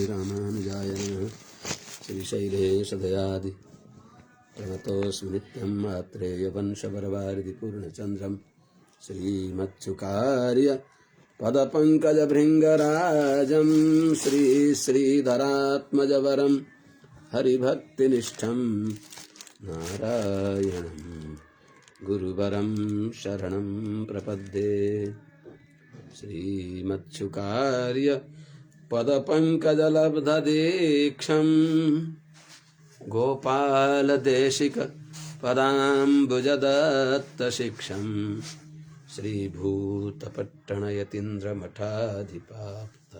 रामानुजाय नमः। श्रीशैलेशदयादि प्रणतोऽस्मि नित्यं मात्रेयवंशवरवारिधिपूर्णचन्द्रं श्रीमत्सुकार्य पदपङ्कजभृङ्गराजं श्रीश्रीधरात्मजवरं हरिभक्तिनिष्ठं नारायणं गुरुवरं शरणं प्रपद्ये। श्रीमत्सुकार्य पदपङ्कजलब्धदीक्षं गोपालदेशिक पदाम्बुजदत्तशिक्षं श्रीभूतपट्टणयतीन्द्रमठाधिपाप्त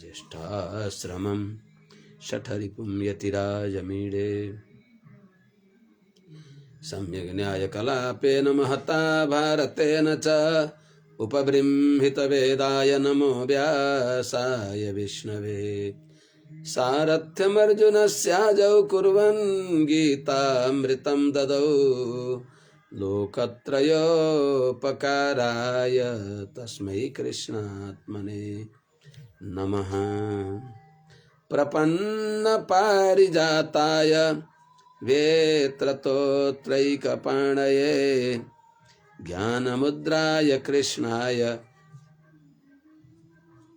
ज्येष्ठाश्रमं शठरिपुं यतिराजमीडे सम्यग् न्यायकलापेन महता भारतेन च उपबृंहितवेदाय नमो व्यासाय विष्णवे। सारथ्यमर्जुनस्याजौ कुर्वन् गीतामृतं ददौ लोकत्रयोपकाराय तस्मै कृष्णात्मने नमः। प्रपन्नपारिजाताय वेत्रतोत्रैकपाणये ज्ञानमुद्राय कृष्णाय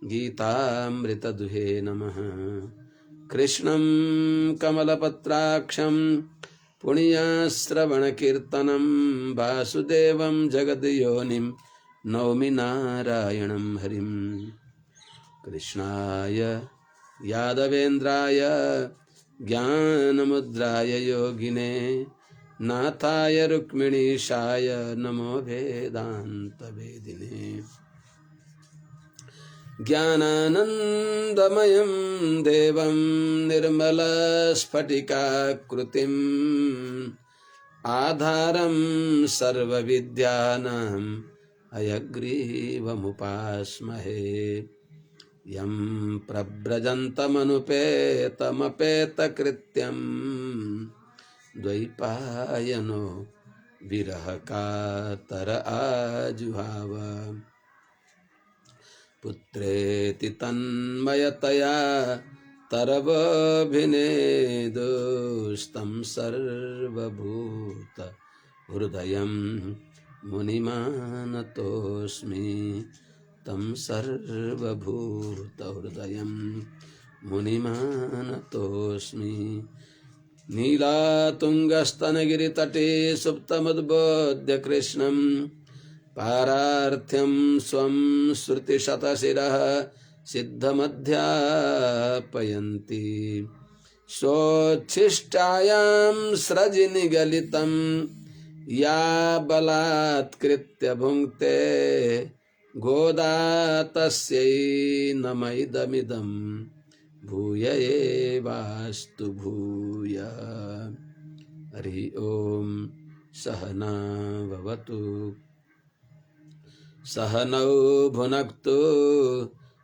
गीतामृतदुहे नमः। कृष्णं कमलपत्राक्षं पुण्यश्रवणकीर्तनं वासुदेवं जगद्योनिं नौमि नारायणं हरिं। कृष्णाय यादवेन्द्राय ज्ञानमुद्राय योगिने नाथाय रुक्मिणीशाय नमो वेदान्तवेदिने। ज्ञानानन्दमयं देवं निर्मलस्फटिकाकृतिम् आधारं सर्वविद्यानां हयग्रीवमुपास्महे। यं प्रव्रजन्तमनुपेतमपेतकृत्यं द्वैपायनो विरहकातर आजुहाव। पुत्रेति तन्मयतया तरवोऽभिनेदुस्तं सर्वभूतहृदयं मुनिमानतोऽस्मि। तं सर्वभूतहृदयं मुनिमानतोऽस्मि। नीलातुङ्गस्तनगिरितटे सुप्तमुद्बोध्य कृष्णं पारार्थ्यं स्वं श्रुतिशतशिरः सिद्धमध्यापयन्ति। स्वोच्छिष्टायां स्रजि निगलितं या बलात्कृत्य भुङ्क्ते गोदा तस्यै नमैदमिदं भूय एवास्तु भूय। हरि ओम सहना भवतु सहनौ भुनक्तु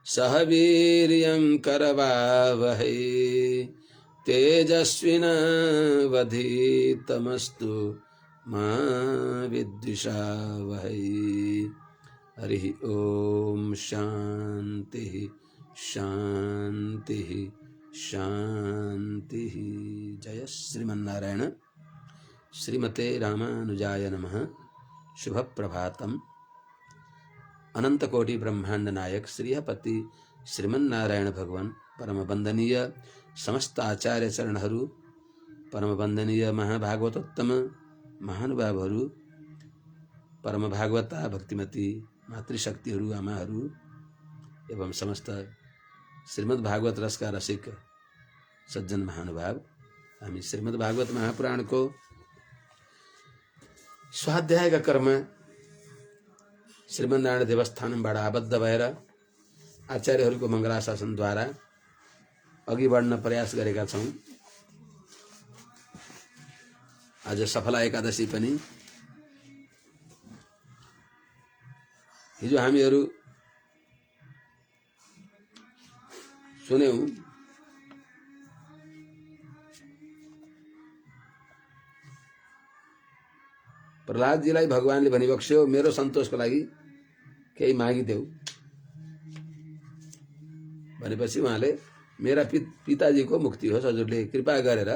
सह वीर्यं करवावहै तेजस्विनावधीतमस्तु मा विद्विषावहै। हरि ओम शांति शांति शांति। जय श्रीमन्नारायण। श्रीमते रामानुजाय नमः। शुभ प्रभातम। अनंत कोटि ब्रह्मांड नायक श्रीहपति श्रीमन्नारायण भगवान परम वंदनीय समस्त आचार्य चरणहरू, परम वंदनीय महाभागवतोत्तम महानुभावहरू, परम भागवता भक्तिमती मातृशक्तिहरू, आमाहरू एवं समस्त श्रीमद् भागवत रस का रसिक सज्जन महानुभाव, हामी श्रीमद् भागवत महापुराण को स्वाध्याय का कर्म श्रीमन्नारायण देवस्थानबाट आबद्ध भएर आचार्यहरूको मङ्गलाशासनद्वारा अघि बढ्न प्रयास गरेका छौं। आज सफला एकादशी पनि। हिजो हामीहरू सुन्यौं प्रहलादजीलाई भगवानले भनिबक्स्यो मेरो सन्तोषको लागि केही मागिदेऊ भनेपछि उहाँले मेरा पिताजीको मुक्ति होस्, हजुरले कृपा गरेर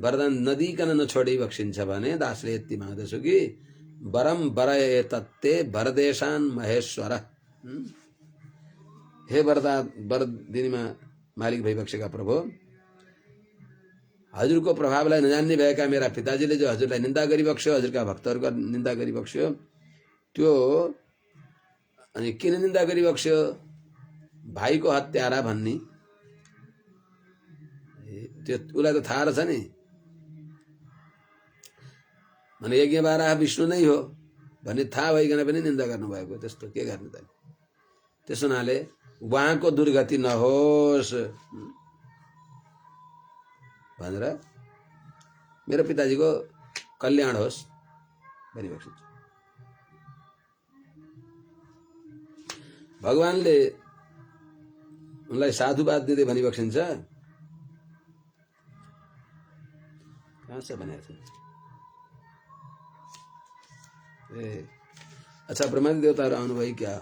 वरदान नदिकन नछोडी बक्सिन्छ भने दासले यति माग्दछु कि वरम वरय तत्ते वरदेशान महेश्वर। हे वर दिनेमा मालिक भइबक्सेका प्रभु, हजुरको प्रभावलाई नजान्ने भएका मेरा पिताजीले जो हजुरलाई निन्दा गरिबक्स्यो, हजुरका भक्तहरूको निन्दा गरिबक्स्यो, त्यो अनि किन निन्दा गरिबक्स्यो? भाइको हत्यारा भन्ने त्यो उसलाई त थाहा रहेछ नि, भने यज्ञ बाराह विष्णु नै हो भन्ने थाहा भइकन पनि निन्दा गर्नुभएको। त्यस्तो के गर्ने त? त्यसो हुनाले उहाँको दुर्गति नहोस् भनेर मेरो पिताजीको कल्याण होस् भनिबक्सिन्छ। भगवानले उनलाई साधुवाद दिँदै भनिबक्सिन्छ, कहाँ छ भनेको छ? ए अच्छा, ब्रह्मादि देवताहरू आउनुभयो क्या?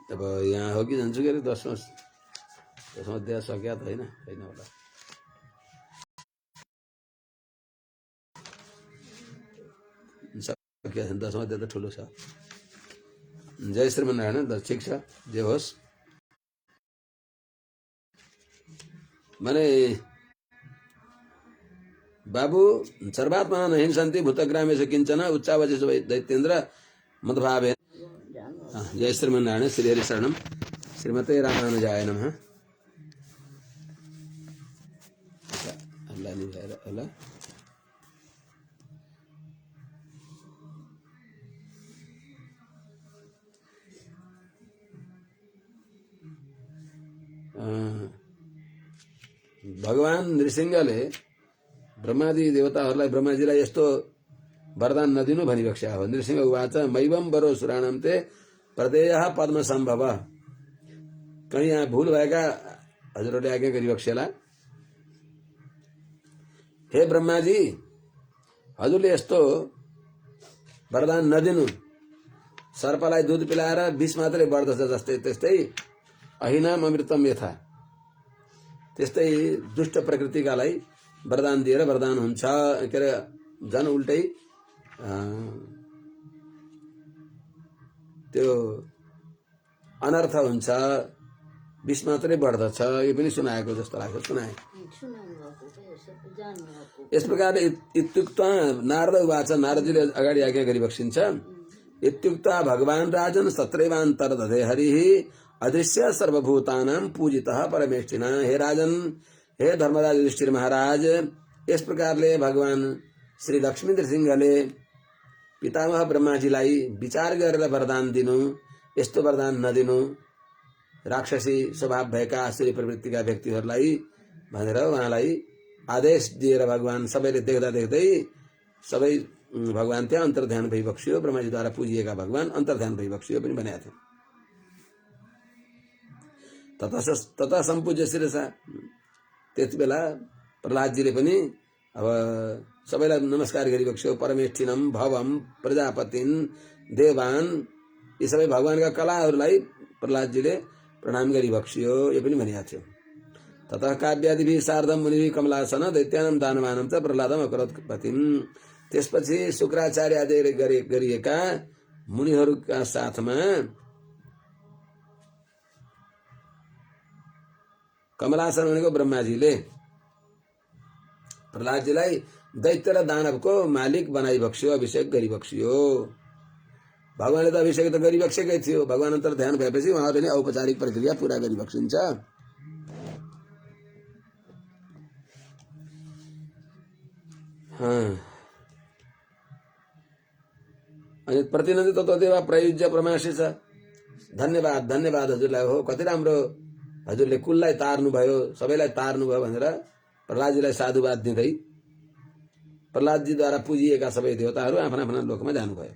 अब यहाँ हो कि जान्छु के अरे 10वां अध्याय सक्या त होइन होला। सक्या 10वां अध्याय त ठुलो छ। जय श्रीमन्नारायण। ठिक छ, जे होस्। भने बाबु सर्वात्मा न हिंसन्ति भूतग्रामेषु किंचन उच्चावचेषु दैत्येन्द्र मद्भावे। जय श्रीमन्नारायण। श्री हरि शरणम। श्रीमते रामानुजाय नमः। अल्लाह नि भएर अल्लाह भगवान नृसिंहले ब्रह्मादि देवताहरूलाई ब्रह्माजीलाई यस्तो वरदान नदिनु भनिबक्स्या हो। नृसिंह उवाच मैवम वरो सुराणाम ते प्रदेयः पद्म सम्भव। कहीं यहाँ भूल भएका हजुरहरूले आज्ञा गरिबक्स्याला। हे ब्रह्माजी, हजुरले यस्तो वरदान नदिनु। सर्पलाई दूध पिलाएर विष मात्रै बढ्दछ जस्तै, त्यस्तै अहिनाम अमृतम यथा, त्यस्तै दुष्ट प्रकृतिकालाई वरदान दिएर वरदान हुन्छ के अरे झन् उल्टै त्यो अनर्थ हुन्छ, विष मात्रै बढ्दछ। यो पनि सुनाएको जस्तो लाग्छ। सुनाए यस प्रकारले इत्युक्त नारद उवाच। नारदजीले अगाडि आज्ञा गरिबक्सिन्छ। इत्युक्त भगवान राजन सत्रैवान्तर दधे हरिः अदृश्य सर्वभूतानां पूजितः परमेष्ठिना। हे राजन, हे धर्मराज युधिष्ठिर महाराज, यस प्रकारले भगवान श्री लक्ष्मी नृसिंहले पितामह ब्रह्माजीलाई विचार गरेर वरदान दिनु। यस्तो वरदान नदिनु राक्षसी स्वभाव भएका आसुरी प्रवृत्तिका व्यक्तिहरूलाई भनेर उहाँलाई आदेश दिएर भगवान सबैले देख्दा देख्दै सबै भगवान त्यहाँ अन्तर्ध्यान भइबक्सियो। ब्रह्माजीद्वारा पुजिएका भगवान अन्तर्ध्यान भइबक्सियो पनि भनेका थिए। तथा सम्पूज्य शिरसा। त्यति बेला प्रहलादजीले पनि अब सबैलाई नमस्कार गरिबक्स्यो। परमेष्ठिनम भवम प्रजापतिन देवान, यी सबै भगवानका कलाहरूलाई प्रहलादजीले प्रणाम गरिबक्स्यो। यो पनि भनिएको थियो। ततः काव्यादिभिः सार्धम मुनिभिः कमलासन दैत्यानां दानवानां च प्रहलादम अकरोत् पतिम्। त्यसपछि शुक्राचार्य आदि गरिएका मुनिहरूका साथमा कमलासन भनेको ब्रह्माजीले प्रहलादजीलाई दैत्य र दानवको मालिक बनाइबक्स्यो, अभिषेक गरिबक्स्यो। भगवानले त अभिषेक त गरिबक्सेकै थियो। भगवान अन्तर ध्यान भएपछि उहाँहरूले नै औपचारिक प्रक्रिया पूरा गरिबक्सिन्छ। अनि प्रतिनन्दी तत्त्वदेव प्रयुज्य प्रमाशिष। धन्यवाद धन्यवाद हजुरलाई हो, कति राम्रो हजुरले कुललाई तार्नु भयो, सबैलाई तार्नु भयो भनेर प्रहलादजीलाई साधुवाद दिँदै प्रहलादजीद्वारा पुजिएका सबै देवताहरू आफ्ना आफ्ना लोकमा जानुभयो।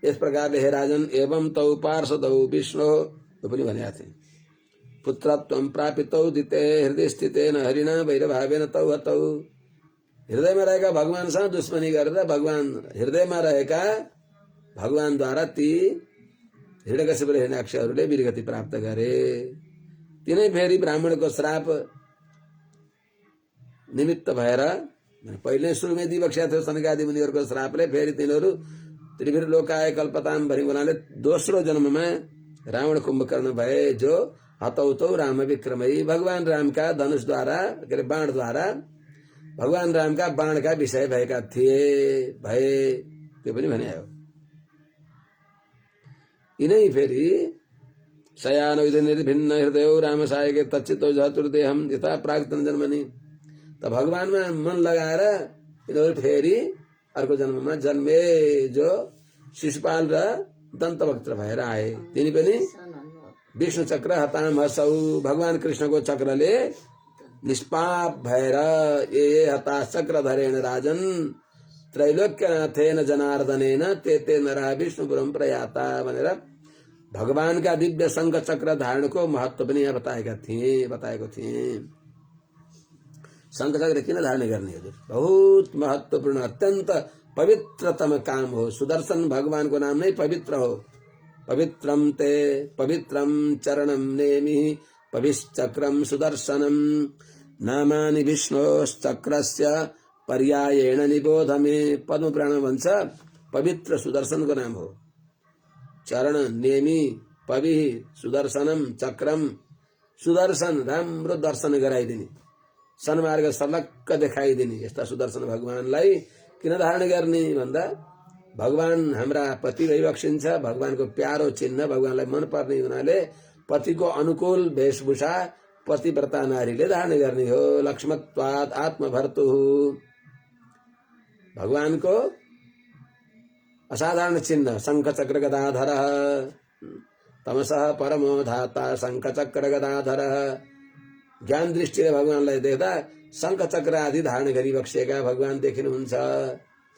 यस प्रकारले हे राजन एवं तौ पार्षदौ विष्णु, यो पनि भनेका थिए। पुत्रत्वं प्रापितौ दिते हृदय स्थितेन हरिणा वैरभावेन तौ हतौ। हृदयमा रहेका भगवानसँग दुश्मनी गरेर भगवान हृदयमा रहेका भगवानद्वारा ती हिरण्यकशिपु र हिरण्याक्षहरूले वीरगति प्राप्त गरे। तिनै फेरि ब्राह्मणको श्राप निमित्त भएर पहिले सुरुमै दिइबक्सेका थियो सनकादि मुनिहरूको श्रापले फेरि तिनीहरू त्रिभिर्लोकाय कल्पताम भरि हुनाले दोस्रो जन्ममा रावण कुम्भकर्ण भए, जो हतौतौ राम विक्रमई भगवान रामका धनुषद्वारा के अरे बाणद्वारा भगवान रामका बाणका विषय भएका थिए भए, त्यो पनि भने हो। यिनै फेरि शयान निर्भिन्न हृदय राम सायके तच्चितो जतुर्देहम यथा प्राक्तन जन्मनि। त भगवानमा मन लगाएर यिनीहरू फेरि अर्को जन्ममा जन्मे, जो शिशुपाल र दन्तवक्त्र भएर आए। तिनी पनि विष्णु चक्र हताम हसौ, भगवान कृष्णको चक्रले निष्पाप भएर ए हता चक्र धरेण राजन त्रैलोक्यनाथेन जनार्दनेन ते नरा विष्णुपुरम प्रयाता भनेर भगवानका दिव्य शंख चक्र धारणको महत्व पनि यहाँ बताएको थिए। शंख चक्र किन धारण गर्ने हजुर? बहुत महत्वपूर्ण अत्यंत पवित्रतम काम हो। सुदर्शन भगवान को नाम नहीं पवित्र हो। पवित्रम ते पवित्रम चरणम नेमि पविश्चक्रम सुदर्शनम नामानि विष्णोश्चक्रस्य पर्यायेण निबोध में। पद्म पुराण भन्छ पवित्र सुदर्शन को नाम हो। चरण नेमि पवि सुदर्शनम चक्रम। सुदर्शन राम्रो दर्शन गराइदिने, सन्मार्ग सलक्क देखाइदिने यस्ता सुदर्शन भगवानलाई किन धारण गर्ने भन्दा भगवान हाम्रा पति भइबक्सिन्छ। भगवानको प्यारो चिन्ह, भगवानलाई मन पर्ने हुनाले पतिको अनुकूल वेशभूषा पतिव्रता नारीले धारण गर्ने हो। लक्ष्मत्वात् आत्मभर्तुः, भगवानको असाधारण चिन्ह शंख चक्र गदाधर। तमसः परमो धाता शंख चक्र गदाधर। ज्ञान दृष्टिले भगवानलाई देख्दा शंख चक्र आदि धारण गरिबक्सेका भगवान देखिनुहुन्छ।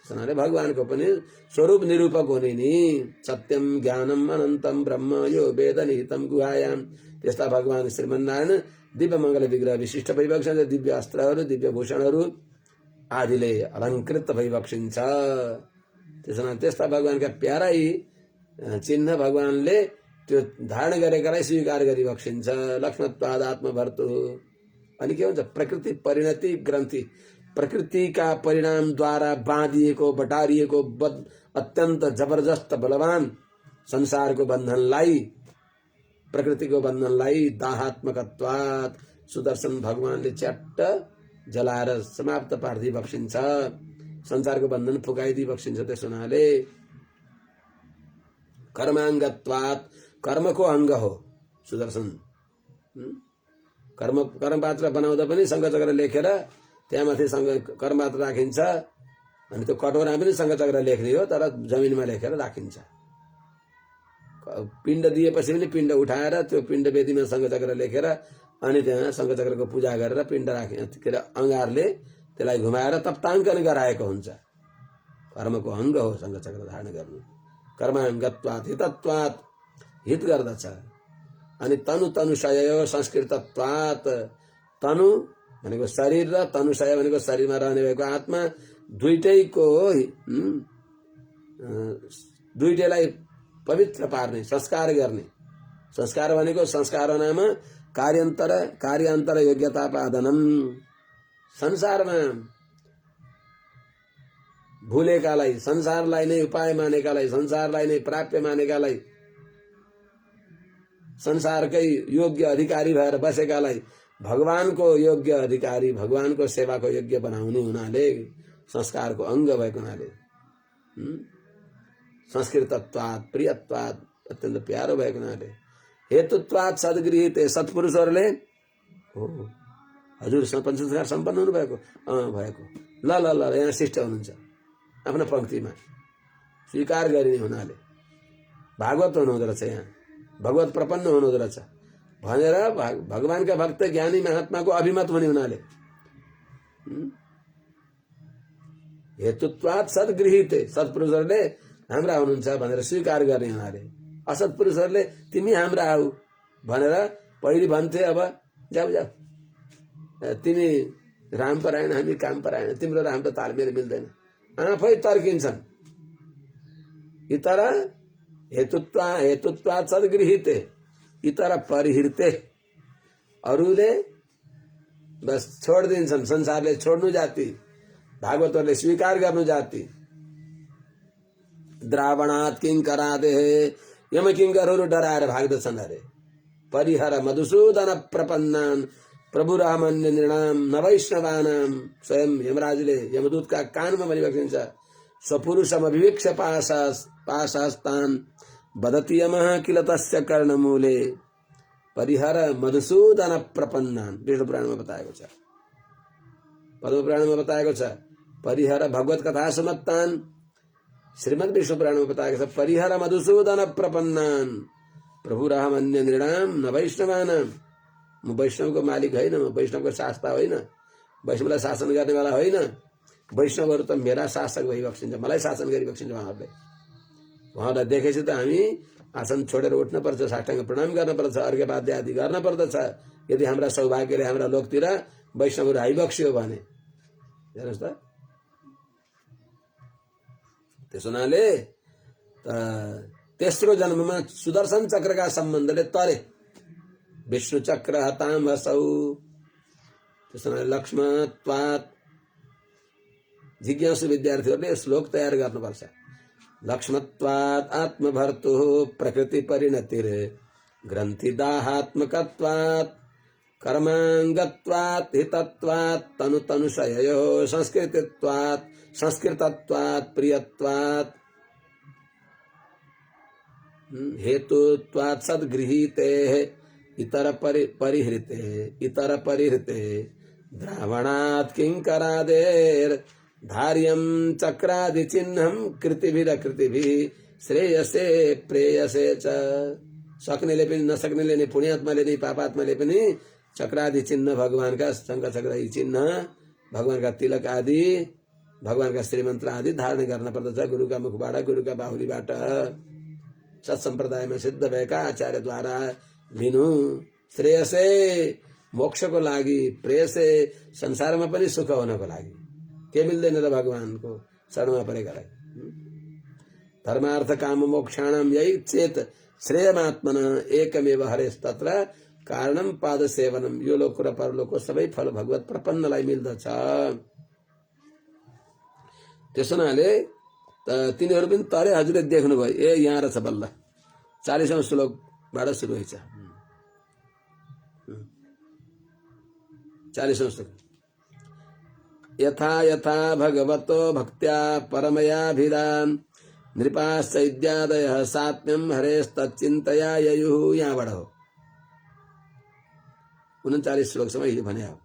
त्यसैले भगवानको पनि स्वरूप निरूपक हुने नि। सत्यम ज्ञानम अनन्तम ब्रह्म यो वेद निहितम गुहायाम। त्यस्ता भगवान श्रीमन्नारायण दिव्य मंगल विग्रह विशिष्ट भइबक्सिन्छ। दिव्य अस्त्रहरू, दिव्य भूषणहरू आदिले अलङ्कृत भइबक्सिन्छ। त्यसैले त्यस्ता भगवानका प्यारै चिन्ह भगवानले त्यो धारण गरेकालाई स्वीकार गरिबक्सिन्छ। लक्ष्मत्वाद आत्मभर्तुः। अनि के हुन्छ? प्रकृति परिणति ग्रन्थि, प्रकृतिका परिणाम द्वारा बाँधिएको बटारिएको अत्यन्त जबरजस्त बलवान संसारको बन्धनलाई, प्रकृतिको बन्धनलाई दाहात्मकत्वात् सुदर्शन भगवानले च्याट्ट जलाएर समाप्त पार्दै बक्सिन्छ। संसारको बन्धन फुकाइदिई बक्सिन्छ। त्यस हुनाले कर्माङ्गत्वात्, कर्मको अंग हो सुदर्शन। कर्मपात्र बनाउँदा पनि शङ्खचक्र लेखेर त्यहाँमाथि कर्मपात्र राखिन्छ। अनि त्यो कटोरा पनि शङ्खचक्र लेख्ने हो, तर जमिनमा लेखेर राखिन्छ। पिण्ड दिएपछि पनि पिण्ड उठाएर त्यो पिण्ड वेदीमा शङ्खचक्र लेखेर अनि त्यहाँ शङ्खचक्रको पूजा गरेर पिण्ड राखे के अरे अंगारले त्यसलाई घुमाएर तप्ताङ्कन गराएको हुन्छ। कर्मको अंग हो शङ्खचक्र धारण गर्नु। कर्माङ्गत्वात् हितत्वात्, हित गर्दछ। अनि तनु तनुशय संस्कृतत्वात्, तनु भनेको शरीर र तनुशय भनेको शरीरमा रहने भएको आत्मा, दुईटैलाई पवित्र पार्ने, संस्कार गर्ने। संस्कार भनेको संस्कार नाम कार्यान्तर योग्यता पादनम। संसारमा भूलेकालाई, संसारलाई नै उपाय मानेकालाई, संसारलाई नै प्राप्य मानेकालाई, संसारकै योग्य अधिकारी भएर बसेकालाई भगवानको योग्य अधिकारी, भगवानको सेवाको योग्य बनाउने हुनाले, संस्कारको अंग भएको हुनाले, संस्कृतत्वात् प्रियत्वात् अत्यन्त प्यारो भएको हुनाले, हेतुत्वात् सद्गृहित, सत्पुरुषहरूले हो हजुर पञ्चसंस्कार सम्पन्न हुनु भएको भएको ल ल ल यहाँ शिष्ट हुनुहुन्छ आफ्नो पंक्तिमा स्वीकार गरिने हुनाले, भागवत हुनुहुँदो रहेछ, यहाँ भगवत प्रपन्न हुनुहुँदो रहेछ भनेर भगवानका भक्त ज्ञानी महात्माको अभिमत हुने हुनाले, हेतुत्वात् सद्गृहित, सत्पुरुषहरूले हाम्रा हुनुहुन्छ भनेर स्वीकार गर्ने हुनाले, असत्पुरुषहरूले तिमी हाम्रा हौ भनेर पहिले भन्थे अब जाऊ जाऊ तिमी रामपरायण हामी कामपरायण तिम्रो र हाम्रो तालमेल मिल्दैन आफै तर्किन्छन् इतर हेतुत्वात् सद्गृहीते इतर परिहृते अरूले बस छोडिदिन्छन् संसारले छोड्नु जाति भागवतहरूले स्वीकार गर्नु जाति द्रावणात् किङ्करादेः यमकिङ्करहरू डराएर भाग्दछन् अरे परिहर मधुसूदन प्रपन्नान् प्रभुरामन्य निर्णाम नवैष्णवानाम स्वयं यमराजले यमदूतका कानमा भनिबक्सिन्छ स्वपुरुषम अभिवीक्ष पाशास्तान् वदति यमः किल तस्य कर्णमूले परिहर मधुसूदन प्रपन्नान् विष्णु पुराणमा बताएको छ पद्म पुराणमा बताएको छ परिहर भगवत कथा समत्तान् श्रीमद् विष्णु पुराणमा बताएको छ परिहर मधुसूदन प्रपन्नान् प्रभुरामन्य निर्णाम न वैष्णवानाम म वैष्णवको मालिक होइन म वैष्णवको शास्ता होइन वैष्णवलाई शासन गर्नेवाला होइन वैष्णवहरू त मेरा शासक भइबक्सिन्छ मलाई शासन गरिबक्सिन्छ उहाँहरूलाई देखेपछि त हामी आसन छोडेर उठ्न पर्छ साष्टाङ्ग प्रणाम गर्न पर्छ अर्घ्यपाद्य आदि गर्न पर्दछ यदि हाम्रा सौभाग्यले हाम्रा लोकतिर वैष्णवहरू आइबक्सियो भने हेर्नुहोस् त त्यसो हुनाले तेस्रो जन्ममा सुदर्शन चक्रका सम्बन्धले तरे विष्णु चक्र हताम हसौ त्यसो हुनाले लक्ष्मत्वात् जिज्ञासु विद्यार्थीहरूले श्लोक तयार गर्नुपर्छ लक्ष्मत्वात् आत्मभर्तुः प्रकृति परिणतिर ग्रन्थिदाहात्मकत्वात् कर्माङ्गत्वात् हितत्वात् तनुतनुशययोः संस्कृतत्वात् प्रियत्वात् हेतुत्वात् सद्गृहीतेः इतर परिहृते द्रावणात् किङ्करादेर् धार्यं चक्रादि चिन्हं कृतिभिः श्रेयसे प्रेयसे च सक्नेले पनि नसक्नेले नि पुण्यात्माले नि पापात्माले पनि चक्रादि चिन्ह भगवानका शङ्ख चक्र चिन्ह भगवानका तिलक आदि भगवानका श्रीमन्त्र आदि धारण गर्न पर्दछ गुरुका मुखबाट गुरुका बाहुलीबाट सत्सम्प्रदायमा सिद्ध भएका आचार्यद्वारा लिनु श्रेयसे मोक्षको लागि प्रेयसे संसारमा पनि सुख हुनको लागि के मिल्दैन र भगवानको शरणमा परेकालाई धर्मार्थ काम मोक्षाणाम यही चेत श्रेयमात्मन एकमेव हरेस्तत्र कारणम पाद सेवनम यो लोक र परलोकको सबै फल भगवत प्रपन्नलाई मिल्दछ त्यसो हुनाले तिनीहरू पनि तरे हजुरले देख्नुभयो ए यहाँ रहेछ बल्ल 40औं श्लोकबाट सुरु हुन्छ 40औं श्लोक यथा यथा भगवतो भक्त्या परमयाभिधान नृपाश्चैद्यादयः सात्म्यं हरेस्तच्चिन्तया ययुः यहाँबाट हो 39 श्लोकसम्म यही भने हो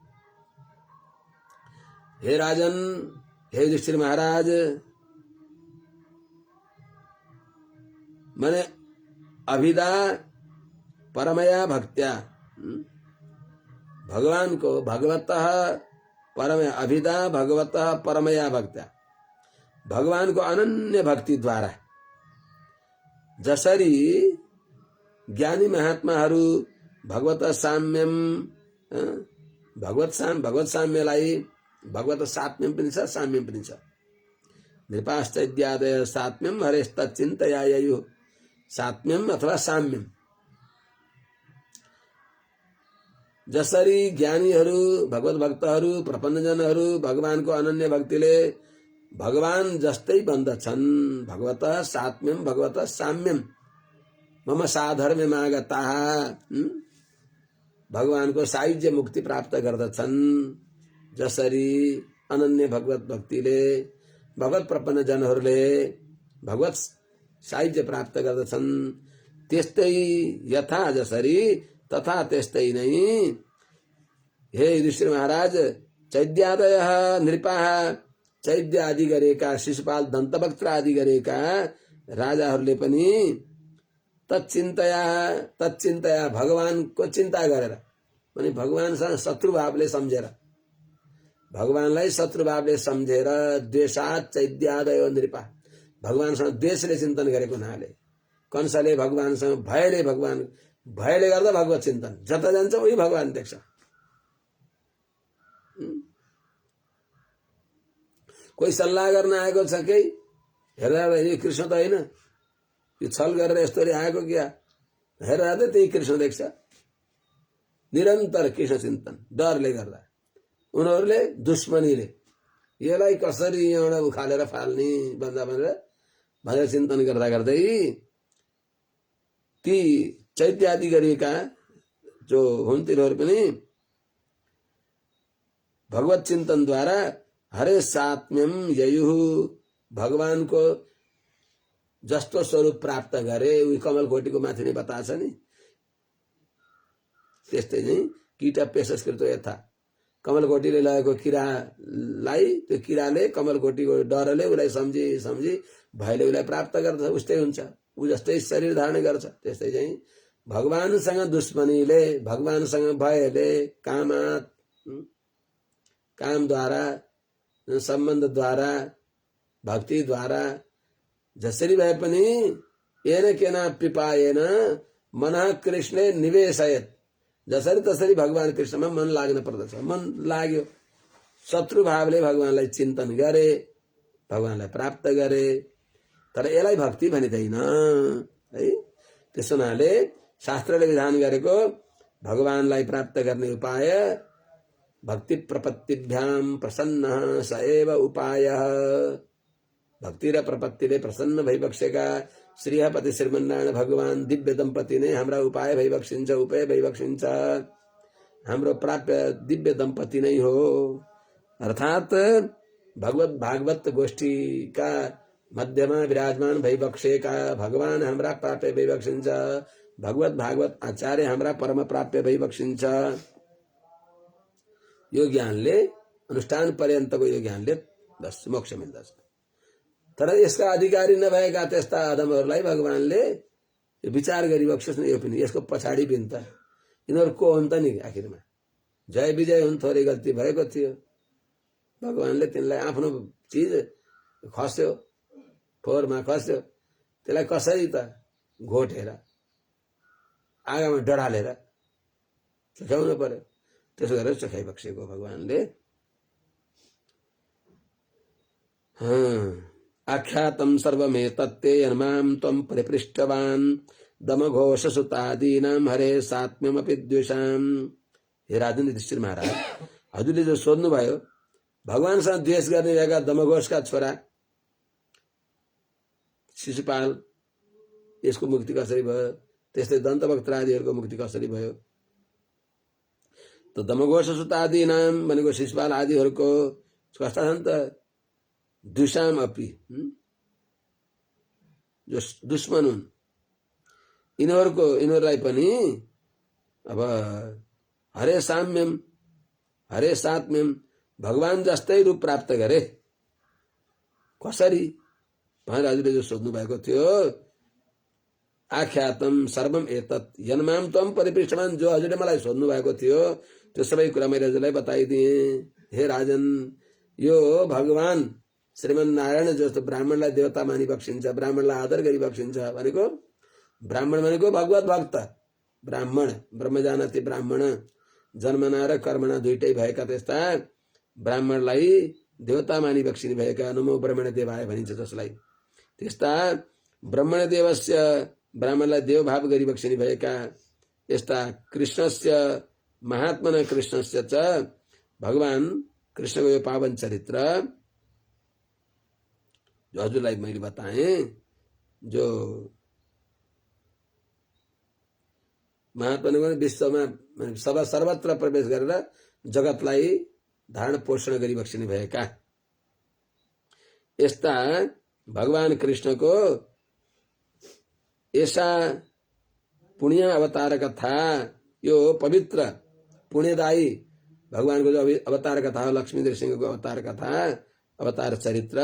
हे राजन हे युधिष्ठिर महाराज माने अभिदा परमया भक्त्या भगवान को भगवतः परमया अभिदा भगवतः परमया भक्त्या भगवान को अनन्य भक्ति द्वारा जसरी ज्ञानी महात्माहरू भगवत साम्यम भगवत साम्यलाई भगवत सात्म्यम पनि छ साम्यम पनि छ नृपाश्चैद्यादय सात्म्यम हरेस्तच्चिन्तया ययुः सात्म्यम अथवा साम्यम जसरी ज्ञानीहरू भगवत भक्तहरू प्रपन्नजनहरू भगवानको अनन्य भक्तिले भगवान जस्तै बन्दछन् भगवत सात्म्यम भगवत साम्यम मम साधर्म्य मागताः भगवानको सायुज्य मुक्ति प्राप्त गर्दछन् जसरी अनन्य भगवत भक्तिले भगवत प्रपन्न जनहरूले भगवत सायुज्य प्राप्त गर्दछन् त्यस्तै यथा जसरी तथा त्यस्तै नै हे युधिष्ठिर महाराज चैद्यादयः नृपाः चैद्य आदि गरेका शिशुपाल दन्तवक्त्र आदि गरेका राजाहरूले पनि तच्चिन्तया भगवानको चिन्ता गरेर माने भगवानसँग शत्रुभावले सम्झेर भगवानलाई शत्रुभावले सम्झेर द्वेषात् चैद्यादयो नृपा भगवानसँग द्वेषले चिन्तन गरेको हुनाले कंसले भगवानसँग भयले भगवान भयले गर्दा भगवत चिन्तन, जता जान्छ उही भगवान देख्छ। कोही सल्लाह गर्न आएको छ केही, हेरेर यो कृष्ण त होइन, यो छल गरेर यस्तरी आएको क्या, हेरेर त त्यही कृष्ण देख्छ। निरन्तर कृष्ण चिन्तन, डरले गर्दा। उनीहरूले दुश्मनीले यसलाई कसरी यहाँबाट उखालेर फाल्ने भनेर चिन्तन गर्दा गर्दै ती चैत्य आदि गरिएका जो हुन् तिनीहरू पनि भगवत चिन्तनद्वारा हरे सात्म्यम ययु, भगवानको जस्तो स्वरूप प्राप्त गरे। उही कमलकोटीको माथि नै बताएछ नि, त्यस्तै नै कीट पेशस्कृत यथा, कमलकोटीले लगेको किरालाई त्यो किराले कमलकोटीको डरले उसलाई सम्झी सम्झी भयले उसलाई प्राप्त गर्छ, उस्तै हुन्छ। ऊ जस्तै शरीर धारण गर्छ। त्यस्तै चाहिँ भगवानसँग दुश्मनीले, भगवानसँग भयले, कामद्वारा, सम्बन्धद्वारा, भक्तिद्वारा जसरी भए पनि येन केना पिपाएन मनः कृष्णे निवेशयत, जसरी तसरी भगवान कृष्णमा मन लाग्न पर्दछ। मन लाग्यो, शत्रु भावले भगवानलाई चिन्तन गरे, भगवानलाई प्राप्त गरे, तर यसलाई भक्ति भनिँदैन है। त्यसो हुनाले शास्त्रले विधान गरेको भगवानलाई प्राप्त गर्ने उपाय भक्ति प्रपत्तिभ्याम प्रसन्न स एव उपाय। भक्ति र प्रपत्तिले प्रसन्न भइबक्सेका श्रीहपति श्रीमन्नारायण भगवान दिव्य दम्पति नै हाम्रा उपाय भइबक्सिन्छ, उपाय भइबक्सिन्छ। हाम्रो प्राप्य दिव्य दम्पति नै हो। अर्थात भगवत भागवत गोष्ठीका मध्यमा विराजमान भइबक्सेका भगवान हाम्रा प्राप्य भइबक्सिन्छ। भगवत भागवत आचार्य हाम्रा परम प्राप्य भइबक्सिन्छ। यो ज्ञानले, अनुष्ठान पर्यन्तको यो ज्ञानले बस मोक्ष मिल्दछ। तर यसका अधिकारी नभएका त्यस्ता अधमहरूलाई भगवानले विचार गरिबक्सोस् न। यो पनि यसको पछाडि पनि त यिनीहरू को हुन् त नि आखिरमा? जय विजय हुन्, थोरै गल्ती भएको थियो, भगवानले तिनलाई आफ्नो चिज खस्यो, फोहोरमा खस्यो, त्यसलाई कसरी त घोटेर आगामा डढालेर चखाउनु पर्यो। त्यसो गरेर चखाइबक्सेको भगवानले। आख्यातम सर्वमेतत्ते यन्मां त्वं परिपृष्टवान् दमघोषसुतादीनां हरे सात्म्यमपि द्वेषाम। हे राजन युधिष्ठिर महाराज, हजुरले जो सोध्नुभयो भगवानसँग द्वेष गर्ने भएका दमघोषका छोरा शिशुपाल, यसको मुक्ति कसरी भयो? त्यस्तै दन्तभक्त आदिहरूको मुक्ति कसरी भयो? त दमघोषसुतादि नाम भनेको शिशुपाल आदिहरूको कस्ता छन् त? द्विषाम अपि, जो दुश्मन हुन्, यिनीहरूलाई पनि अब हरे साम्यम, हरे सात्म्यम, भगवान जस्तै रूप प्राप्त गरे। कसरी भनेर हजुरले जो सोध्नु भएको थियो, आख्यातम सर्वम एतत् यन्माम त्वं परिपृष्टवान्, जो हजुरले मलाई सोध्नु भएको थियो त्यो सबै कुरा मैले हजुरलाई बताइदिएँ। हे राजन, यो भगवान श्रीमन्नारायण जस्तो ब्राह्मणलाई देवता मानि बक्सिन्छ, ब्राह्मणलाई आदर गरी बक्सिन्छ भनेको, ब्राह्मण भनेको भगवत भक्त ब्राह्मण, ब्रह्म जानति ब्राह्मण, जन्मना र कर्मणा दुइटै भएका त्यस्ता ब्राह्मणलाई देवता मानि बक्सिने भएका नमो ब्रह्मण देवाय भनिन्छ जसलाई, त्यस्ता ब्रह्मण देवस्य, ब्राह्मणलाई देवभाव गरी बक्सिने भएका यस्ता कृष्णस्य, महात्मन कृष्णस्य च, भगवान कृष्णको यो पावन चरित्र जो हजुरलाई मैले बताएँ, जो महात्मा विश्वमा सर्वत्र प्रवेश गरेर जगतलाई धारण पोषण गरी बक्सिने भएका यस्ता भगवान कृष्णको ऐसा पुण्य अवतार कथा, यो पवित्र पुण्यदायी भगवानको जो अवतार कथा हो, लक्ष्मी नृसिंहको अवतार कथा, अवतार चरित्र,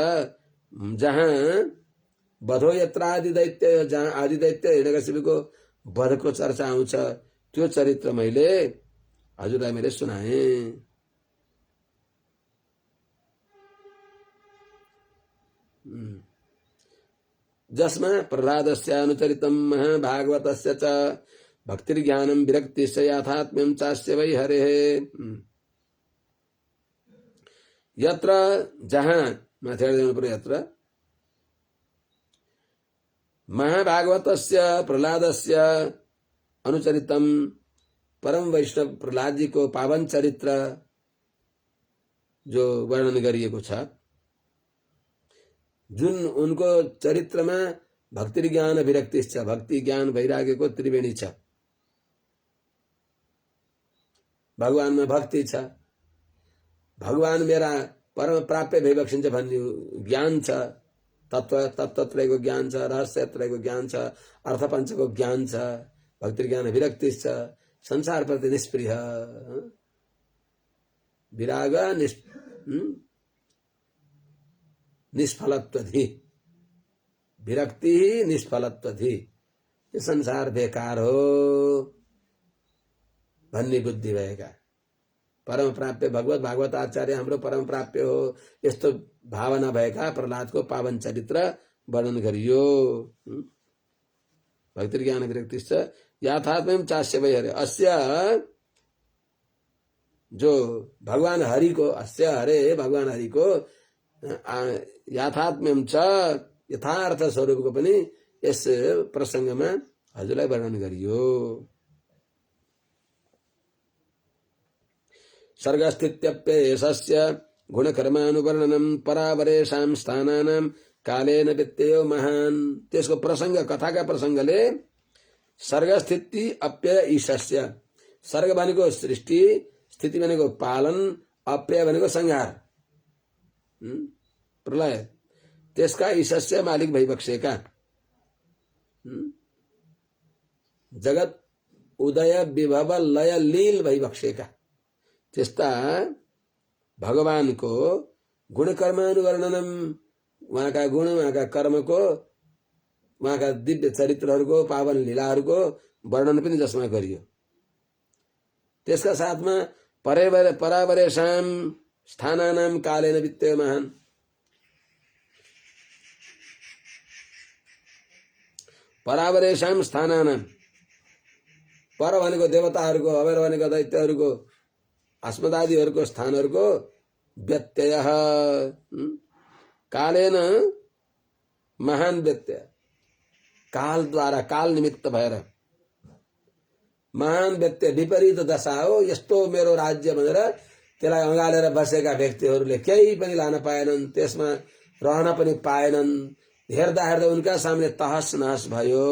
जहाँ बधो यत्र आदि दैत्य, जहाँ आदि दैत्य हिरण्यकशिपुको वधको चर्चा आउँछ, त्यो चरित्र मैले हजुरलाई मैले सुनाएँ। जसमा प्रह्लादस्य अनुचरितं महाभागवतस्य च भक्तिर्ज्ञानम विरक्तिश्च याथात्म्यं चास्य वै हरेः। यत्र जहाँ यत्र महाभागवतस्य प्रहलादस्य अनुचरितम परम वैष्णव प्रहलाद जी को पावन चरित्र जो वर्णन गरिएको छ, जुन उनको चरित्रमा भक्ति ज्ञान विरक्ति छ, भक्ति ज्ञान वैराग्यको त्रिवेणी छ। भगवानमा भक्ति छ, भगवान मेरा परम प्राप्य भइबक्सिन्छ भन्ने ज्ञान छ, तत्त्वत्रयको ज्ञान छ, रहस्यत्रयको ज्ञान छ, अर्थपञ्चको ज्ञान छ, भक्ति ज्ञान विरक्ति छ, संसार प्रति निष्प्रिय, विराग निष्फलत्वधि, विरक्ति निष्फलत्वधि, यो संसार बेकार हो भन्ने बुद्धि भएका, परम प्राप्य भगवत भागवत आचार्य हाम्रो परम प्राप्य हो, यस्तो भावना भएका प्रहलादको पावन चरित्र वर्णन गरियो। भक्ति ज्ञान विरक्तिश्च याथात्म्यं चास्य वै हरे। अस्य जो भगवान हरि को, अस्य हरे भगवान हरि को याथात्म्यं च यथार्थ स्वरूपको पनि यस प्रसंगमा हजुरलाई वर्णन गरियो। सर्गस्थित्यप्येषस्य गुणकर्मानुवर्णनम परावरेषां स्थानानां कालेन वित्तेयो महान। त्यसको प्रसंग, कथाका प्रसंगले सर्गस्थिति अप्यय ईशस्य, सर्ग भनेको सृष्टि, स्थिति भनेको पालन, अप्यय भनेको संहार, प्रलय, त्यसका ईशस्य मालिक भइबक्सेका, जगत उदय विभव लय लील भइबक्सेका त्यस्ता भगवान को गुण कर्मानुवर्णनम, वहाँका गुण, वहाँका कर्मको, वहाँका दिव्य चरित्रहरूको, पावन लीलाहरूको वर्णन पनि जसमा गरियो। त्यसका साथमा परावरेषां स्थानानां कालेन वित्तेयो महान, परावरेषां स्थानानां, पर भनेको देवताहरूको, अवर भनेको दैत्यहरूको, अस्मदादिहरूको स्थानहरूको व्यत्यय, कालेन महान व्यत्यय, काल द्वारा, काल निमित्त भएर महान व्यत्यय, विपरीत दशा हो। यस्तो मेरो राज्य भनेर त्यसलाई अँगालेर बसेका व्यक्तिहरूले केही पनि लान पाएनन्, त्यसमा रहन पनि पाएनन्। हेर्दा हेर्दा उनका सामने तहस नहस भयो,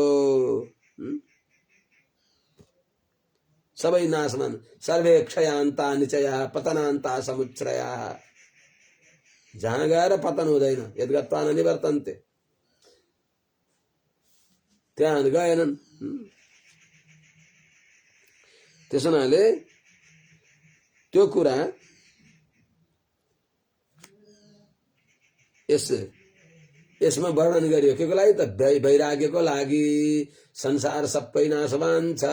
सबै नाशमान, सर्वे क्षयान्ता निचया पतनान्ता समुच्चया। जहाँ गएर पतन हुँदैन, यद्गत्वा न निवर्तन्ते, त्यहाँ गएनन्। त्यसो हुनाले त्यो कुरा यसमा वर्णन गरियो। के को लागि त? वैराग्यको लागि। संसार सबै नाशवान छ।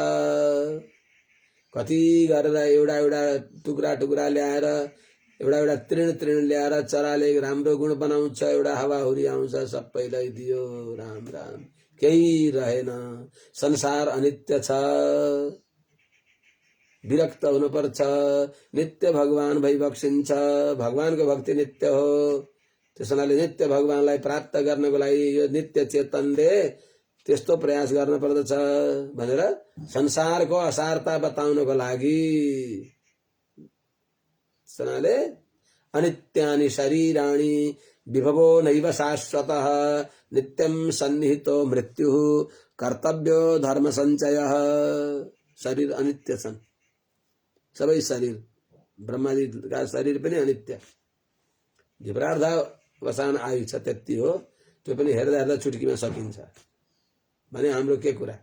कति गरेर एउटा एउटा टुक्रा टुक्रा ल्याएर, एउटा एउटा तृण तृण ल्याएर चराले राम्रो गुण बनाउँछ, एउटा हावाहुरी आउँछ, सबैलाई दियो, राम राम, केही रहेन। संसार अनित्य छ, विरक्त हुनुपर्छ, नित्य भगवान भइबक्सिन्छ। भगवानको भक्ति नित्य हो। त्यसैले नित्य भगवानलाई प्राप्त गर्नको लागि यो नित्य चेतनले त्यस्तो प्रयास गर्न पर्दछ भनेर संसारको असारता बताउनको लागि। त्यसैले अनित्यानि शरीराणि विभवो नैव शाश्वतः नित्यं सन्निहितो मृत्युः कर्तव्यो धर्म संचयः। शरीर अनित्य छन्, सबै शरीर, ब्रह्मादिका शरीर पनि अनित्य। जे प्रार्थवसान आयु छ त्यति हो, त्यो पनि हेर्दा हेर्दा चुटकीमा सकिन्छ भने हाम्रो के कुरा।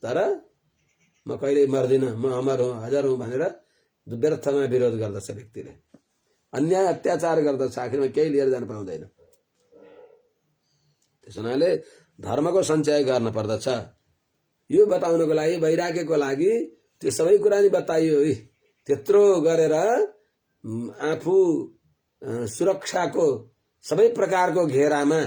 तर म कहिले मर्दिन, म अमर हुँ, हजार हुँ भनेर व्यर्थमा विरोध गर्दछ व्यक्तिले, अन्याय अत्याचार गर्दछ, आखिरमा केही लिएर जान पाउँदैन। त्यसैले धर्मको सञ्चय गर्न पर्दछ। यो बताउनको लागि, वैराग्यको लागि त्यो सबै कुरा नि बताइयो। त्यत्रो गरेर आफू सुरक्षाको सबै प्रकारको घेरामा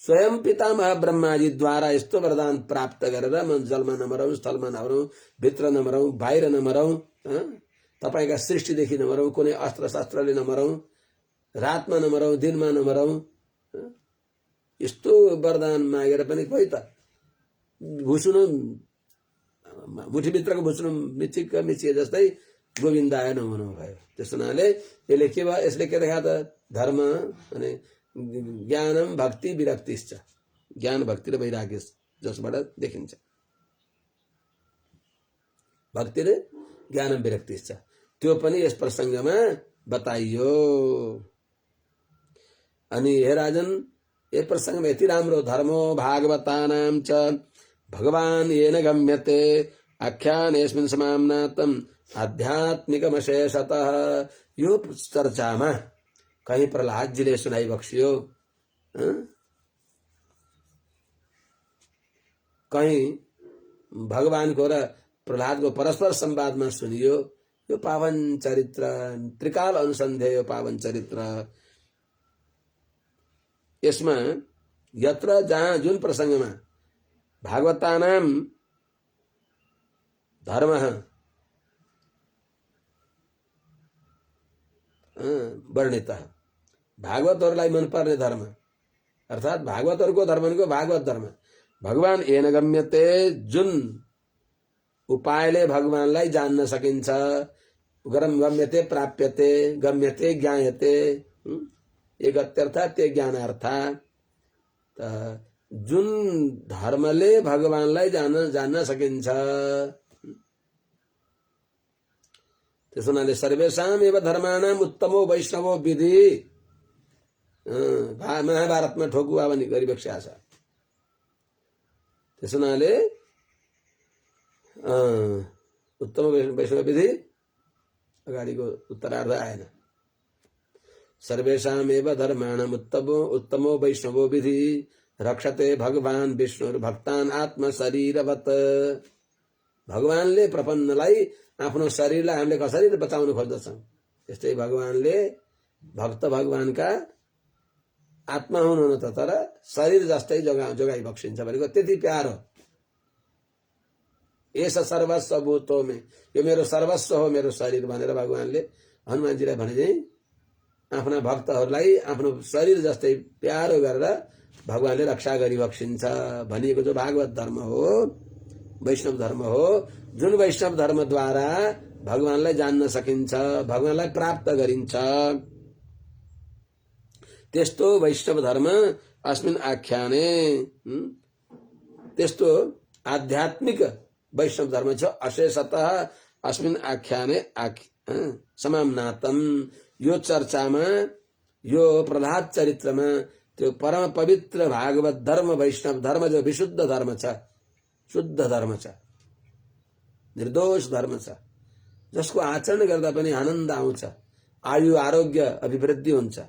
स्वयं पितामह ब्रह्माजी द्वारा यस्तो वरदान प्राप्त गरेर म जलमा नमरौँ, स्थलमा नमरौँ, भित्र नमरौँ, बाहिर नमरौँ, तपाईका सृष्टिदेखि नमरौँ, कुनै अस्त्र शस्त्रले नमरौँ, रातमा नमरौँ, दिनमा नमरौँ, यस्तो वरदान मागेर पनि खोइ त भुसुनु मुठीभित्रको भुसुनु मिचिए जस्तै गोविन्दाय नहुनु भयो। त्यस हुनाले यसले के भयो, यसले के देखा त धर्म अनि ज्ञानम भक्ति विरक्तिश्च, ज्ञान भक्ति र वैराग्य जसबाट देखिन्छ, भक्ति र ज्ञानम विरक्तिश्च, त्यो पनि यस प्रसङ्गमा बताइयो। अनि हे राजन, यस प्रसङ्गमा यति राम्रो धर्मो भागवतानां च भगवान् येन गम्यते आख्यानेस्मिन् समाम्नातम् आध्यात्मिकमशेषतः, यो चर्चामा कहीं प्रहलादजीले सुनाइ बक्सियो, कहीं भगवानको र प्रहलादको परस्पर संवादमा सुनियो। यो पावन चरित्र, त्रिकाल अनुसन्धेय यो पावन चरित्र। यसमा यत्र जहाँ जुन प्रसङ्गमा भागवतानां धर्म वर्णित, भागवतहरूलाई मनपर्ने धर्म अर्थात भागवतहरूको धर्म भनेको भागवत धर्म। भगवान येन गम्यते, जुन उपायले भगवानलाई जान्न सकिन्छ, गम्यते प्राप्यते, गम्यते ज्ञायते, एक अत्यर्थ त्यो ज्ञानार्थ। जुन धर्मले भगवानलाई जान्न सकिन्छ, त्यस हुनाले सर्वेषाम् एव धर्माणाम् उत्तमो वैष्णवो विधि, महाभारतमा ठोकुवा भनी गरिबक्स्या छ। त्यस हुनाले उत्तम वैष्णव विधि अगाडिको उत्तरार्ध आएन। सर्वेषाम् एव धर्माणाम् उत्तमो वैष्णवो विधि रक्षते भगवान विष्णु भक्तान आत्म शरीरवत। भगवानले प्रपन्नलाई आफ्नो शरीरलाई हामीले कसरी बचाउन खोज्दछौँ, त्यस्तै भगवानले भक्त भगवानका आत्मा हुनुहुन्न त, तर शरीर जस्तै जोगाइ बक्सिन्छ भनेको त्यति प्यारो। एस सर्वस्व भूतो मे, यो मेरो सर्वस्व हो मेरो शरीर भनेर भगवानले हनुमानजीलाई भने चाहिँ आफ्ना भक्तहरूलाई आफ्नो शरीर जस्तै प्यारो गरेर भगवानले रक्षा गरिबक्सिन्छ भनिएको जो भागवत धर्म हो, वैष्णव धर्म हो, जुन वैष्णव धर्मद्वारा भगवानलाई जान्न सकिन्छ, भगवानलाई प्राप्त गरिन्छ, त्यस्तो वैष्णव धर्म अस्मिन् आख्याने, त्यस्तो आध्यात्मिक वैष्णव धर्म छ अशेषतः अस्मिन् आख्याने समाम्नातम। यो चर्चामा, यो प्रहलाद चरित्रमा त्यो परम पवित्र भागवत धर्म वैष्णव धर्म जो विशुद्ध धर्म छ, शुद्ध धर्म छ, निर्दोष धर्म छ, जसको आचरण गर्दा पनि आनन्द आउँछ, आयु आरोग्य अभिवृद्धि हुन्छ।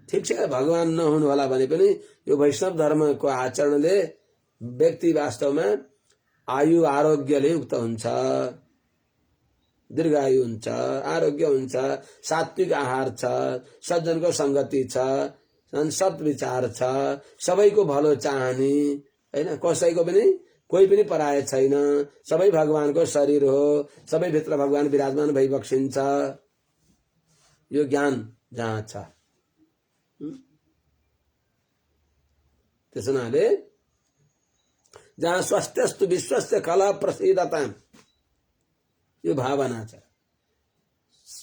ठिक छ, भगवान नहुनु होला भने पनि यो वैष्णव धर्मको आचरणले व्यक्ति वास्तवमा आयु आरोग्यले युक्त हुन्छ, दीर्घायु हुन्छ, आरोग्य हुन्छ, सात्विक आहार छ, सज्जनको संगति छ, सद्विचार छ, सबैको भलो चाहने, हैन, कसैको पनि कोही पनि पराय छैन, सबै भगवानको शरीर हो, सबै भित्र भगवान विराजमान भइबक्सिन्छ, यो ज्ञान जहाँ छ। त्यस हुनाले जहाँ स्वास्थ्यस्तु विश्वस्य कला प्रसिद्धता, यो भावना छ,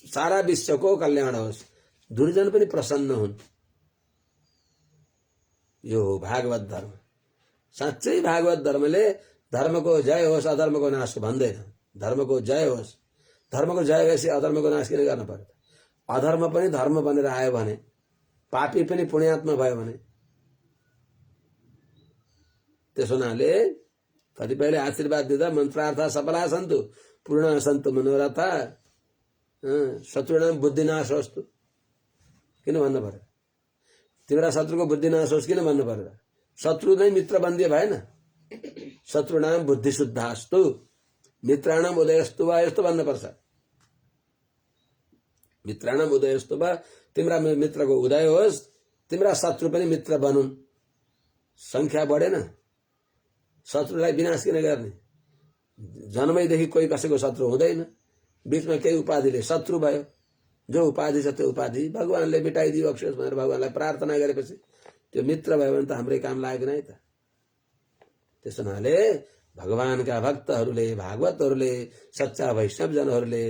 सारा विश्वको कल्याण होस्, दुर्जन पनि प्रसन्न हुन्, यो भागवत धर्म। साँच्चै भागवत धर्मले धर्मको जय होस् अधर्मको नाश भन्दैन, धर्मको जय होस्। धर्मको जय भएपछि अधर्मको नाश किन गर्न पर्यो? अधर्म पनि धर्म बनेर आयो भने, पापी पनि पुण्यात्मा भयो भने, त्यस हुनाले कतिपयले आशीर्वाद दिँदा मन्त्रार्थ सफला सन्तु पूर्ण सन्तु मनोरथ शत्रुणाम बुद्धिनाश होस्तु किन भन्नु पर्यो? तिम्रा शत्रुको बुद्धिनाश होस् किन भन्नु पर्यो? शत्रु नै मित्र बन्दिए भएन? शत्रुणाम बुद्धि शुद्धास्तु मित्राणाम उदयस्तु वा, यस्तो भन्नुपर्छ। मित्राणाम उदयस्तु वा, तिम्रा मित्रको उदय होस्, तिम्रा शत्रु पनि मित्र बनुन्, संख्या बढेन, शत्रुलाई विनाश किन गर्ने? जन्मैदेखि कोही कसैको शत्रु हुँदैन, बीचमा केही उपाधिले शत्रु भयो। जो उपाधि छ त्यो उपाधि भगवानले मेटाइदियोस् भनेर भगवानलाई प्रार्थना गरेपछि त्यो मित्र भयो भने त हाम्रै काम लागेन है त। त्यस हुनाले भगवानका भक्तहरूले, भागवतहरूले, सच्चा वैष्णवजनहरूले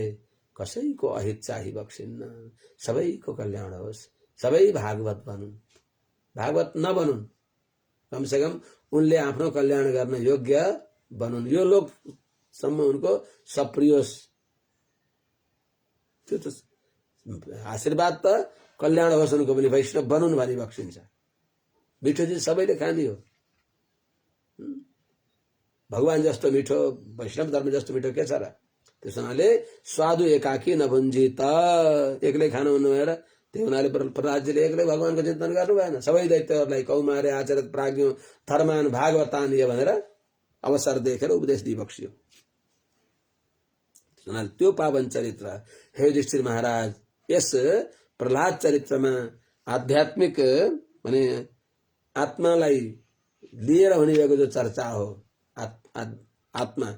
कसैको अहित चाहिँ बक्सिन्न। सबैको कल्याण होस्, सबै भागवत बनुन्। भागवत नबनुन्, कमसेकम उनले आफ्नो कल्याण गर्न योग्य बनुन्, यो लोकसम्म उनको सप्रियोस्। त्यो त आशीर्वाद त कल्याण होस् उनको पनि, वैष्णव बनुन् भनी बक्सिन्छ। मिठो सबैले खाने हो। भगवान जस्तो मिठो, वैष्णव धर्म जस्तो मिठो के छ र? त्यस हुनाले स्वादु एकाकी नभुञ्जित, एक्लै खानु हुनु भएर त्यही हुनाले प्रहलादजीले एक्लै भगवानको चिन्तन गर्नु भएन। सबै दैत्यहरूलाई कौमारे आचरित प्राज्ञो धर्मान भागवतानीय भनेर अवसर देखेर उपदेश दिइबक्सियो। त्यो पावन चरित्र हे युधिष्ठिर महाराज, यस प्रहलाद चरित्रमा आध्यात्मिक माने आत्मालाई लिएर हुने भएको जो चर्चा हो, आत्मा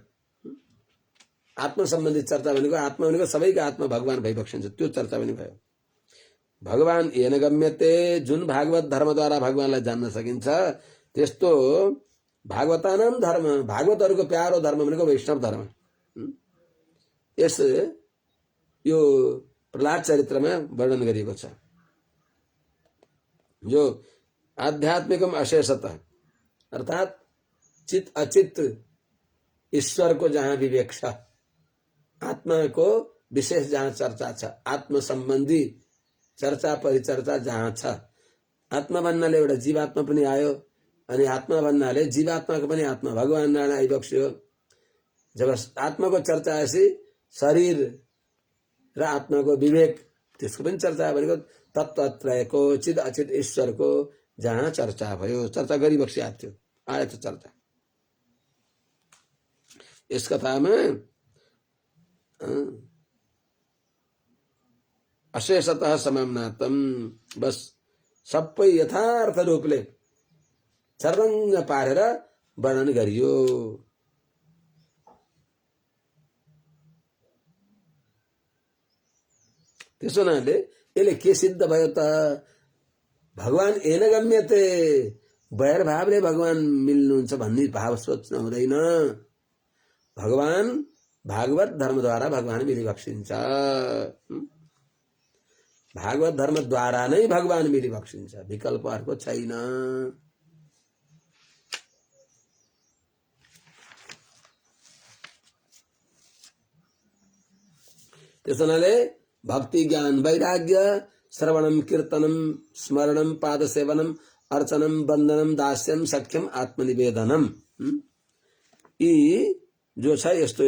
आत्मा सम्बन्धित चर्चा भनेको, आत्मा भनेको सबैको आत्मा भगवान भइबक्सिन्छ, त्यो चर्चा पनि भयो। भगवान येन गम्यते, जुन भागवत धर्मद्वारा भगवानलाई जान्न सकिन्छ, त्यस्तो भागवतानाम धर्म, भागवतहरूको प्यारो धर्म भनेको वैष्णव धर्म। यस यो प्रहलाद चरित्रमा वर्णन गरिएको छ। जो आध्यात्मिकम अशेषतः अर्थात चित अचित ईश्वर को जहाँ विवेक छ, आत्मा को विशेष जहाँ चर्चा छ, आत्म सम्बन्धी चर्चा परिचर्चा जहाँ छ, आत्मा भन्नाले एउटा जीवात्मा पनि आयो, अनि आत्मा भन्नाले जीवात्माको पनि आत्मा भगवान नारायण आइबक्स्यो। जब आत्माको चर्चा आएपछि शरीर र आत्माको विवेक, त्यसको पनि चर्चा भनेको तत्त्वत्रयको चिद अचित ईश्वरको जहाँ चर्चा भयो, चर्चा गरिबक्सिएको थियो, आयो त चर्चा। यस कथामा अशेषतः समाम्नातम, बस सबै यथार्थ रूपले सर्वङ्ग पारेर वर्णन गरियो। त्यसो हुनाले यसले के सिद्ध भयो त? भगवान येन गम्यते, बैर भावले भगवान मिल्नुहुन्छ भन्ने भाव सोच्न हुँदैन। भगवान भागवत धर्मद्वारा भगवान मिलिबक्सिन्छ। भागवत धर्मद्वारा नै भगवान मिलिबक्सिन्छ, विकल्प अर्को छैन। त्यस हुनाले भक्ति ज्ञान वैराग्य श्रवणम कीर्तनम स्मरणम पाद सेवनम अर्चनम वन्दनम दास्यम सख्यम आत्मनिवेदनम, यी जो छ यस्तो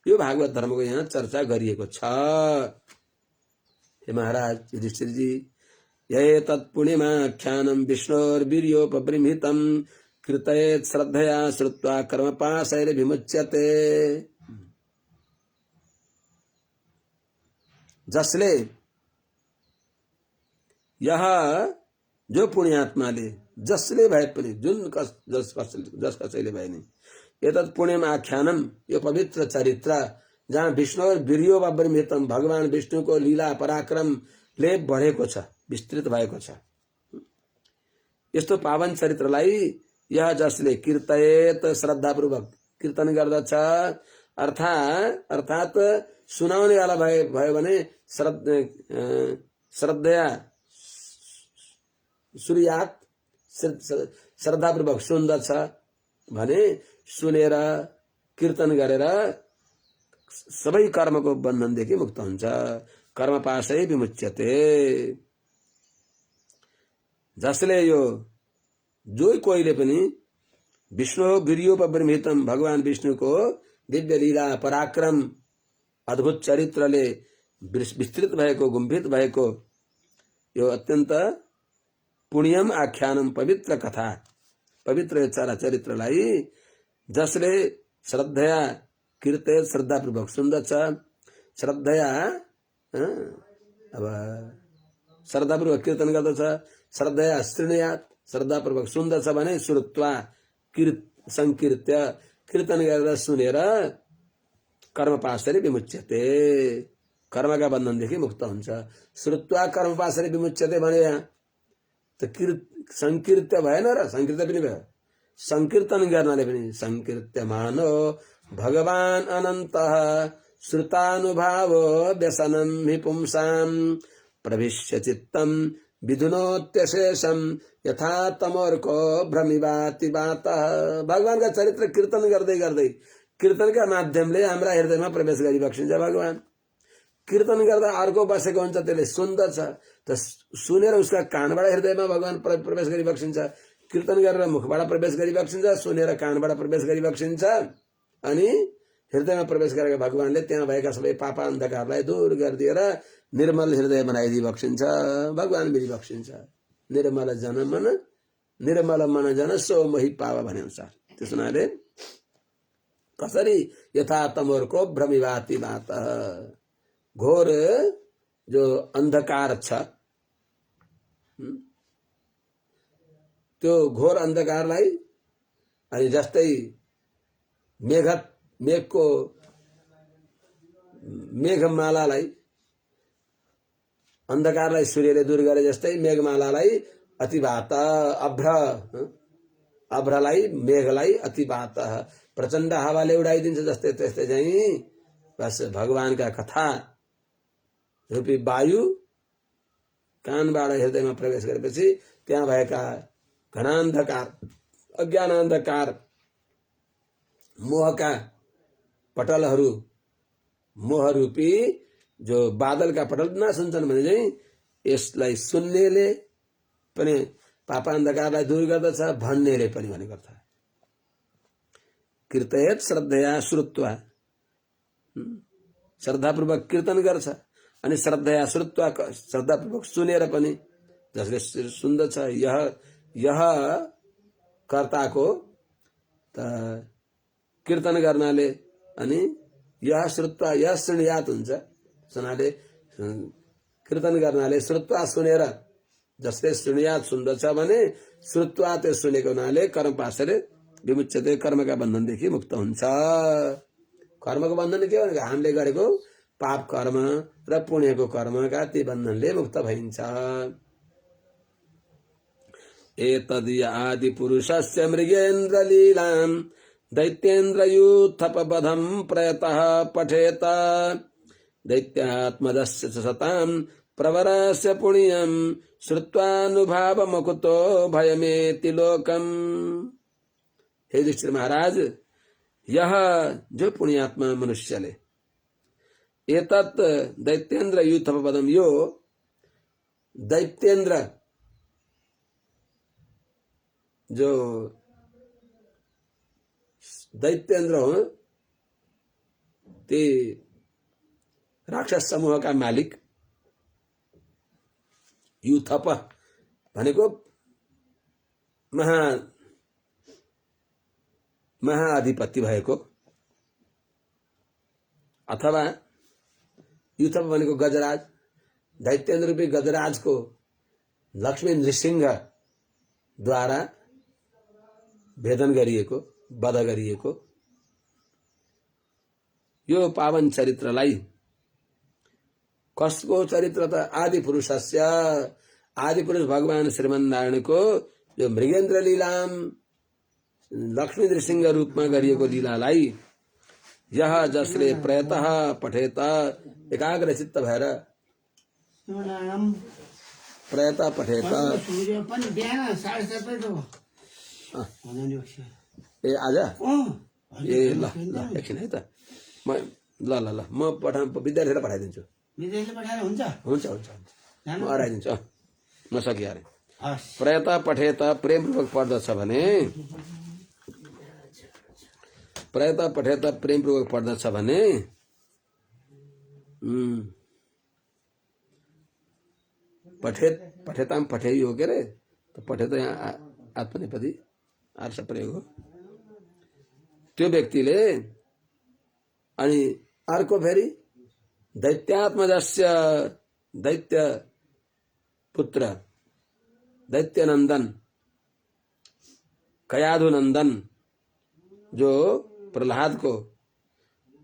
यो भागवत धर्मको यहाँ चर्चा गरिएको छ। हे महाराज युधिष्ठिर जी, ये तत्पुण्यमाख्यानम विष्णोर्वीर्योपबृंहितं कृतयेत् श्रद्धया श्रुत्वा कर्मपाशैर् विमुच्यते। जसले यह जो पुण्यात्माले, जसले भए पनि, जस कसैले भए नि, एतत् पुण्यम आख्यानम, यो पवित्र चरित्र जहाँ विष्णु और वीर्यो बब्रमितम, भगवान विष्णु को लीला पराक्रमले बढेको छ, विस्तृत भएको छ। यस्तो पावन चरित्रलाई यह जसले कीर्तयेत, श्रद्धापूर्वक कीर्तन गर्दछ, अर्थात सुनाउने वाला भयो भने श्रद्धया सूर्यात, श्रद्धापूर्वक सुन्दछ भने सुनेर कीर्तन गरेर सबै कर्मको बन्धनदेखि मुक्त हुन्छ। कर्मपाशै विमुच्यते। जसले यो जो कोहीले पनि विष्णु वीर्योपबृंहितम, भगवान विष्णुको दिव्य लीला पराक्रम अद्भुत चरित्रले विस्तृत भएको, गुम्फित भएको यो अत्यन्त पुण्यम आख्यानम, पवित्र कथा, पवित्र चरित्रलाई जसले श्रद्धया कीर्तन, श्रद्धापूर्वक सुन्दछ, श्रद्धया अब श्रद्धापूर्वक कीर्तन गर्दछ, श्रद्धया शृणुयात्, श्रद्धापूर्वक सुन्दर छ भने श्रुत्वा संकीर्त्य कीर्तन गरेर सुनेर कर्मपाशले विमुच्यते कर्मका बन्धनदेखि मुक्त हुन्छ। श्रुत्वा कर्मपाशले विमुच्यते भने त संकीर्त्य भएन र संकीर्त्य पनि भयो संकीर्तन गर्नाले पनि संकीर्त्यमानो भगवान अनन्तः श्रुतानुभावो व्यसनं हि पुंसां प्रविश्य चित्तं विधुनोत्यशेषं यथा तमोर्को भ्रमिवाति बातः। भगवान का चरित्र कीर्तन गर्दै गर्दै कीर्तनका माध्यमले हाम्रा हृदयमा प्रवेश गरिबक्सिन्छ। भगवान कीर्तन गर्दा अर्को बसेको हुन्छ त्यसले सुन्दछ त सुनेर उसका कानबाट हृदयमा भगवान प्रवेश गरिबक्सिन्छ। कीर्तन गरेर मुखबाट प्रवेश गरिबक्सिन्छ सुनेर कानबाट प्रवेश गरिबक्सिन्छ अनि हृदयमा प्रवेश गरेका भगवानले त्यहाँ भएका सबै पाप अन्धकारलाई दूर गरिदिएर निर्मल हृदय बनाइदिबक्सिन्छ। भगवान मिलिबक्सिन्छ। निर्मल मन जन सो मोहि पाव भने अनुसार त्यस हुनाले कसरी यथा तमोर्को भ्रमिवाति बात घोर जो अंधकार छ त्यो घोर अंधकारलाई अनि जस्तै मेघको मेघमालालाई अंधकारलाई सूर्यले दूर गरे जस्तै मेघमालालाई अतिवात अभ्रलाई मेघलाई अतिवात प्रचण्ड हावाले उडाइदिन्छ जस्तै त्यस्तै चाहिँ बस भगवानका कथा रूपी वायु कानबाट हृदयमा प्रवेश गरेपछि त्यहाँ भएका घना अन्धकार अज्ञान अन्धकार मोहका पटलहरू मोहरूपी जो बादलका पटल नसुन्छन् भने चाहिँ यसलाई सुन्नेले पनि पाप अन्धकारलाई दूर गर्दछ भन्नेले पनि भन्ने गर्छ। कीर्तयेत श्रद्धया श्रुत्वा श्रद्धापूर्वक कीर्तन गर्छ अनि श्रद्धया श्रुत्वा श्रद्धापूर्वक सुनेर पनि जसले सुन्दछ यह कर्ताको कीर्तन गर्नाले अनि यह श्रुत्वा यह श्रृणुयात हुन्छ सुनाले कीर्तन गर्नाले श्रुत्वा सुनेर जसले श्रृणुयात सुन्दछ भने श्रुत्वा त्यो सुनेको हुनाले कर्मपाशले विमुच्यते कर्मका बन्धनदेखि मुक्त हुन्छ। कर्मको बन्धन के हो हामीले गरेको पाप कर्म र पुण्यको कर्मका ती बन्धनले मुक्त भइन्छ। एतद् आदि पुरुषस्य मृगेन्द्र लीलां दैत्येन्द्रयूथपबधं प्रयतः पठेत दैत्यात्मदस्य सतां प्रवरस्य पुण्यं श्रुत्वानुभावमकुतो भयमेति लोकम्। हे युधिष्ठिर महाराज यह जो पुण्यात्मा मनुष्यले एतत् दैत्येन्द्र यूथपदम यो दैत्येन्द्र जो दैत्येन्द्र हो ते राक्षस समूह का मालिक यूथप भनेको महाधिपति भएको अथवा यूथप भनेको गजराज दैत्येन्द्र रूपी गजराज को लक्ष्मी नृसिंह द्वारा भेदन गरिएको वध गरिएको यो पावन चरित्रलाई कसको चरित्र त आदि पुरुषस्य आदि पुरुष भगवान श्रीमन्नारायणको जो मृगेन्द्र लीलाम लक्ष्मी नृसिंह रूपमा गरिएको लीलालाई यह जसले प्रयतः पठेत एकाग्र चित्त भएर प्रयत पठेत ए आज ए ल एकछिन है त ल म विद्यार्थीलाई पठाइदिन्छु। हुन्छ म हराइदिन्छु म सकिहालेँ। प्रयत पठेत प्रेमपूर्वक पढ्दछ भने प्रयत पठेत प्रेमपूर्वक पढ्दछ भने पठेताम पठेई हो के रे तो पठेत यहाँ आत्मनेपदी आर्ष प्रयोग हो त्यो व्यक्तिले अनि अर्को फेरि दैत्यात्मजस्य दैत्य पुत्र दैत्यनन्दन कयाधु नंदन जो प्रहलाद को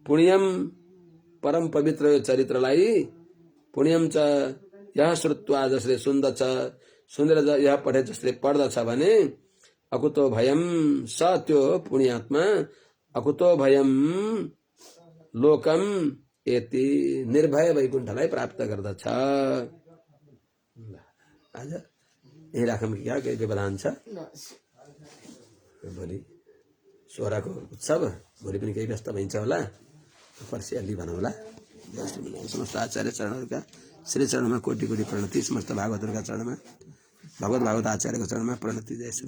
पुण्यम परम पवित्र चरित्र लाई पुण्यम च यह श्रुत्वा जसले सुन्दर यह पढे जसले पढ्दछ भने अकुतो भयम स त्यो पुण्यात्मा अकुतो भयम लोकम एति निर्भय वैकुण्ठलाई प्राप्त गर्दछ। आज यही राखौँ क्या केही व्यवधान छ? भोलि सोह्रको उत्सव, भोलि पनि केही व्यस्त भइन्छ होला, पर्सि अलि भनौँला। समस्त आचार्य चरणहरूका श्री चरणमा कोटि कोटि प्रणति, समस्त भागवतहरूका चरणमा, भगवत आचार्यको चरणमा प्रणति। जय श्री